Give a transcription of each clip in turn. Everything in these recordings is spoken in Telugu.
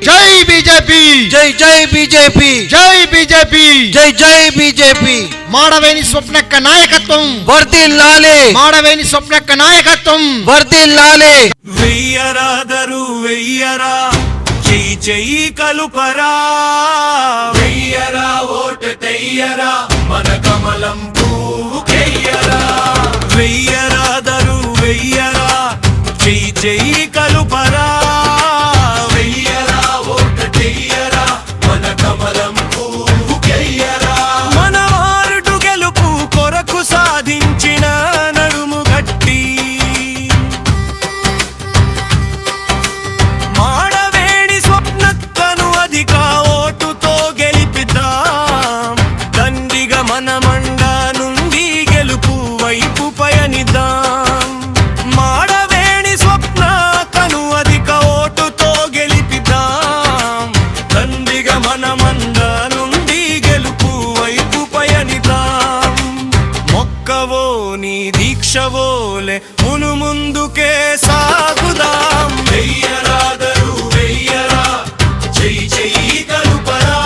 జై బీజేపీ, జై జై బీజేపీ, జై బీజేపీ, జై జై బీజేపీ. మాడవేణి స్వప్నక్క నాయకత్వం వర్ధిల్లాలి, మాడవేణి స్వప్నక్క నాయకత్వం వర్ధిల్లాలి. వెయ్యరాదరు వెయ్యరా, చెయ్యి చెయ్యి కలుపరా, వెయ్యరా ఓటు తెయ్యరా, మన కమలం పువ్వుకెయ్యరా. వెయ్యరాదరు వెయ్యరా, చెయ్యి చెయ్యి కలుపరా, వెయ్యరా ఓటు తెయ్యరా, మన కమలం పువ్వుకెయ్యరా. మన వారుడు గెలుపు కొరకు సాధించిన నడుము గట్టి, మాడవేణి స్వప్నక్కను అధిక ఓటుతో గెలిపిద్దాం. దండిగా మన మండ నుండి గెలుపు వైపు పయనిద్దాం. మాడవేణి స్వప్నక్కను అధిక ఓటుతో గెలిపిద్దాం. దండిగా మన మండ నుండి గెలుపు వైపు పయనిద్దాం. మొక్కవో నీ దీక్షవోలే మును ముందుకే సాగుదాం. వెయ్యరాదరు వెయ్యరా, చెయ్యి చెయ్యి కలుపరా,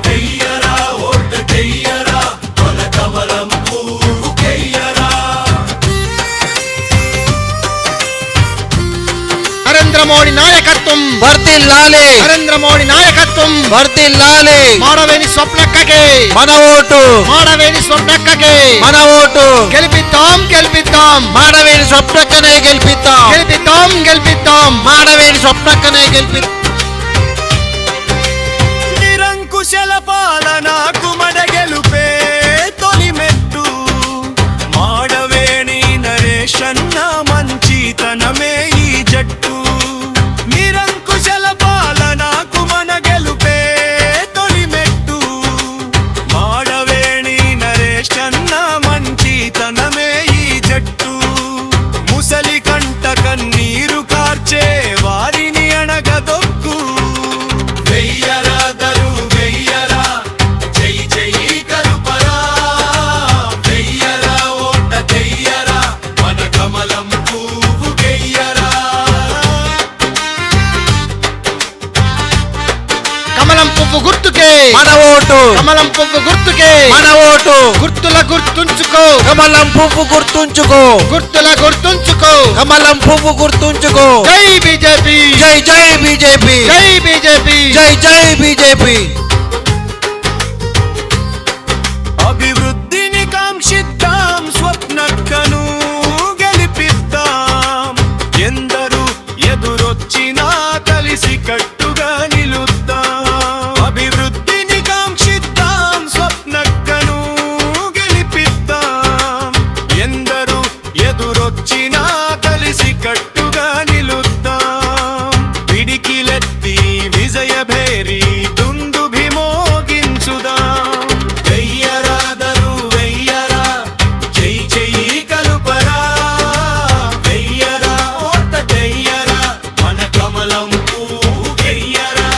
వెయ్యరా ఓటు తెయ్యరా, మన కమలం పువ్వుకెయ్యరా. నరేంద్ర మోడీ నాయకత్వం వర్ధిల్లాలి, నరేంద్ర మోడీ నాయకత్వం వర్ధిల్లాలి. మాడవేణి స్వప్నక్కకే మన ఓటు, మాడవేణి స్వప్నక్కకే మన ఓటు. గెలిపిద్దాం గెలిపిద్దాం మాడవేణి స్వప్నక్కనే గెలిపిద్దాం, గెలిపిద్దాం గెలిపిద్దాం మాడవేణి స్వప్నక్కనే గెలిపిద్దాం. నిరంకుశల పాలనకు మన గెలుపే తొలి మెట్టు. మాడవేణి నరేషన్న మంచితనమే ఈ జట్టు. నిరంకుశల పాలనకు మన గెలుపే తొలి మెట్టు. మాడవేణి నరేషన్న మంచితనమే ఈ జట్టు. ముసలి కంట కన్నీరు కార్చే వారిని అణగదొక్కు. వెయ్యరాదరు వెయ్యరా, చెయ్యి చెయ్యి కలుపరా, వెయ్యరా ఓట తెయ్యరా, మన కమలం పువ్వుకెయ్యరా. కమలం పువ్వు గుర్తుకే మన ఓటు, కమలం పువ్వు గుర్తుకే మన ఓటు. గుర్తుల గుర్తుంచుకో, కమలం పువ్వు గుర్తుంచుకో, గుర్తుల గుర్తుంచుకో. కమలం పువ్వు గుర్తుంచుకో. జై బీజేపీ, జై జై బీజేపీ, జై బీజేపీ, జై జై బీజేపీ. అభివృద్ధిని కాంక్షిద్దాం, స్వప్నక్కను గెలిపిద్దాం. ఎందరూ ఎదురొచ్చినా కలిసి కట్టుగా నిలుద్దాం. అభివృద్ధిని కాంక్షిద్దాం, స్వప్నక్కను గెలిపిద్దాం. ఎందరూ ఎదురొచ్చినా కలిసి కట్టుగా నిలుద్దాం. పిడికిలెత్తి విజయ భేరి దుందుభి మోగించుదాం. వెయ్యరాదరు వెయ్యరా, చెయ్యి చెయ్యి కలుపరా, వెయ్యరా ఓట తెయ్యరా, మన కమలం పువ్వుకెయ్యరా.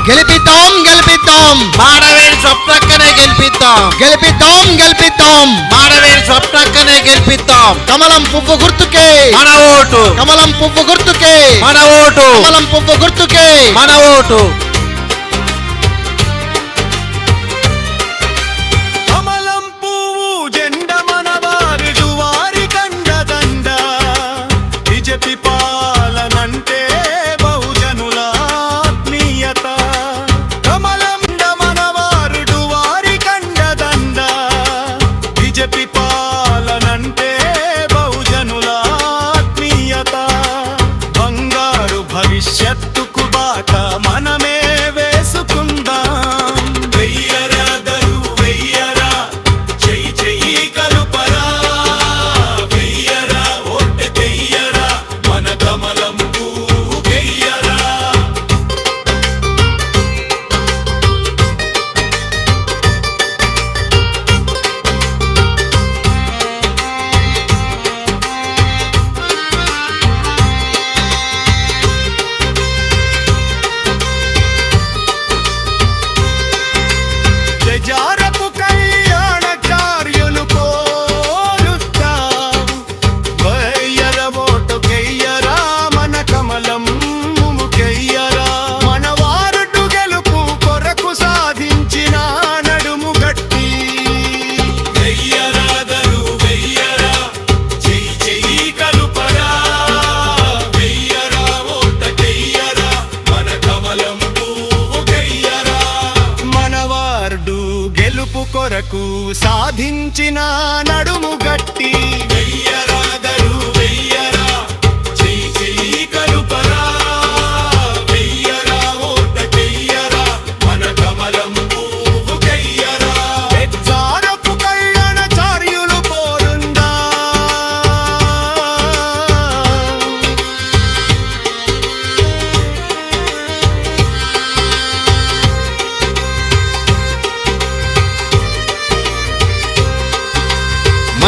గెలిపిద్దాం గెలిపిద్దాం మాడవేణి స్వప్నక్కనే గెలిపిద్దాం, గెలిపిద్దాం గెలిపిద్దాం. మాడవేణి స్వప్నక్కనే గెలిపిద్దాం. కమలం పువ్వు గుర్తుకే మన ఓటు, కమలం పువ్వు గుర్తుకే మన ఓటు, కమలం పువ్వు గుర్తుకే. మన ఓటు. కమలం పువ్వు జెండ మన వారిడు వారి కండదండ. బీజేపీ పాలనంటే బహుజనుల ఆత్మీయత. కమలం మన వారుడు వారి కండదండ. బీజేపీ పాలనంటే బహుజనుల ఆత్మీయత. బంగారు భవిష్యత్తుకు బాట మనమే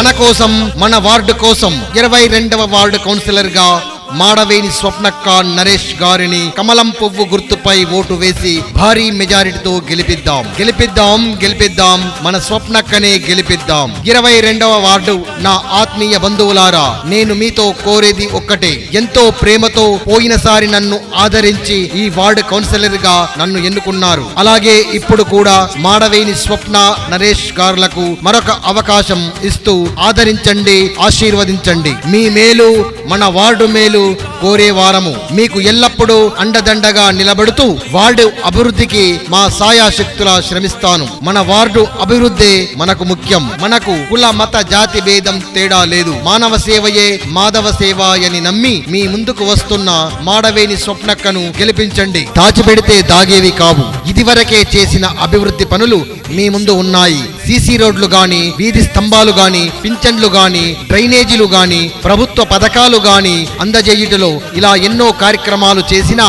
మన కోసం, మన వార్డు కోసం 22వ వార్డు కౌన్సిలర్ గా మాడవేని స్వప్నక్క నరేష్ గారిని కమలం పువ్వు గుర్తుపై ఓటు వేసి భారీ మెజారిటీతో గెలిపిద్దాం. గెలిపిద్దాం, గెలిపిద్దాం, మన స్వప్నక్కనే గెలిపిద్దాం. 22వ వార్డు నా ఆత్మీయ బంధువులారా, నేను మీతో కోరేది ఒక్కటే. ఎంతో ప్రేమతో పోయినసారి నన్ను ఆదరించి ఈ వార్డు కౌన్సిలర్ గా నన్ను ఎన్నుకున్నారు. అలాగే ఇప్పుడు కూడా మాడవేని స్వప్న నరేష్ గారులకు మరొక అవకాశం ఇస్తూ ఆదరించండి, ఆశీర్వదించండి. మీ మేలు, మన వార్డు మేలు కోరే వారము. మీకు ఎల్లప్పుడూ అండదండగా నిలబడుతూ వార్డు అభివృద్ధికి మా సాయాశక్తులా శ్రమిస్తాను. మన వార్డు అభివృద్ధి మనకు ముఖ్యం. మనకు కుల మత జాతి భేదం తేడా లేదు. మానవ సేవయే మాధవ సేవ అని నమ్మి మీ ముందుకు వస్తున్న మాడవేని స్వప్నక్కను గెలిపించండి. దాచిపెడితే దాగేవి కావు. ఇదివరకే చేసిన అభివృద్ధి పనులు మీ ముందు ఉన్నాయి. సీసీ రోడ్లు గాని, వీధి స్తంభాలు గాని, పింఛన్లు గాని, డ్రైనేజీలు గాని, ప్రభుత్వ పథకాలు గాని అందజేయుటలో ఇలా ఎన్నో కార్యక్రమాలు చేసినా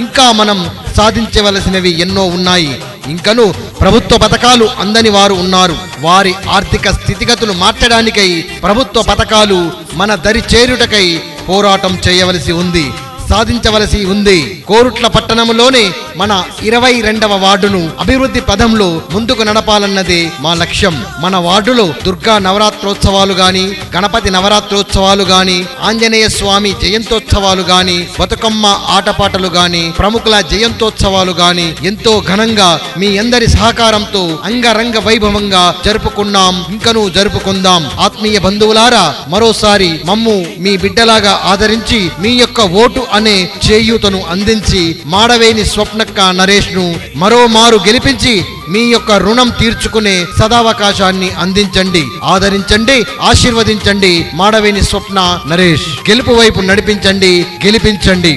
ఇంకా మనం సాధించవలసినవి ఎన్నో ఉన్నాయి. ఇంకను ప్రభుత్వ పథకాలు అందని వారు ఉన్నారు. వారి ఆర్థిక స్థితిగతులు మార్చడానికై ప్రభుత్వ పథకాలు మన దరి చేరుటకై పోరాటం చేయవలసి ఉంది, సాధించవలసి ఉంది. కోరుట్ల పట్టణంలోనే మన 22వ వార్డును అభివృద్ధి పదంలో ముందుకు నడపాలన్నదే మా లక్ష్యం. మన వార్డులో దుర్గా నవరాత్రోత్సవాలు గాని, గణపతి నవరాత్రోత్సవాలు గాని, ఆంజనేయ స్వామి జయంతోత్సవాలు గాని, బతుకమ్మ ఆటపాటలు గాని, ప్రముఖుల జయంతోత్సవాలు గాని ఎంతో ఘనంగా మీ అందరి సహకారంతో అంగరంగ వైభవంగా జరుపుకున్నాం, ఇంకనూ జరుపుకుందాం. ఆత్మీయ బంధువులారా, మరోసారి మమ్ము మీ బిడ్డలాగా ఆదరించి మీ యొక్క ఓటు అనే చేయూతను అందించి మాడవేని స్వప్నక్క నరేష్ ను మరోమారు గెలిపించి మీ యొక్క రుణం తీర్చుకునే సదావకాశాన్ని అందించండి, ఆదరించండి, ఆశీర్వదించండి. మాడవేని స్వప్న నరేష్ గెలుపు వైపు నడిపించండి, గెలిపించండి.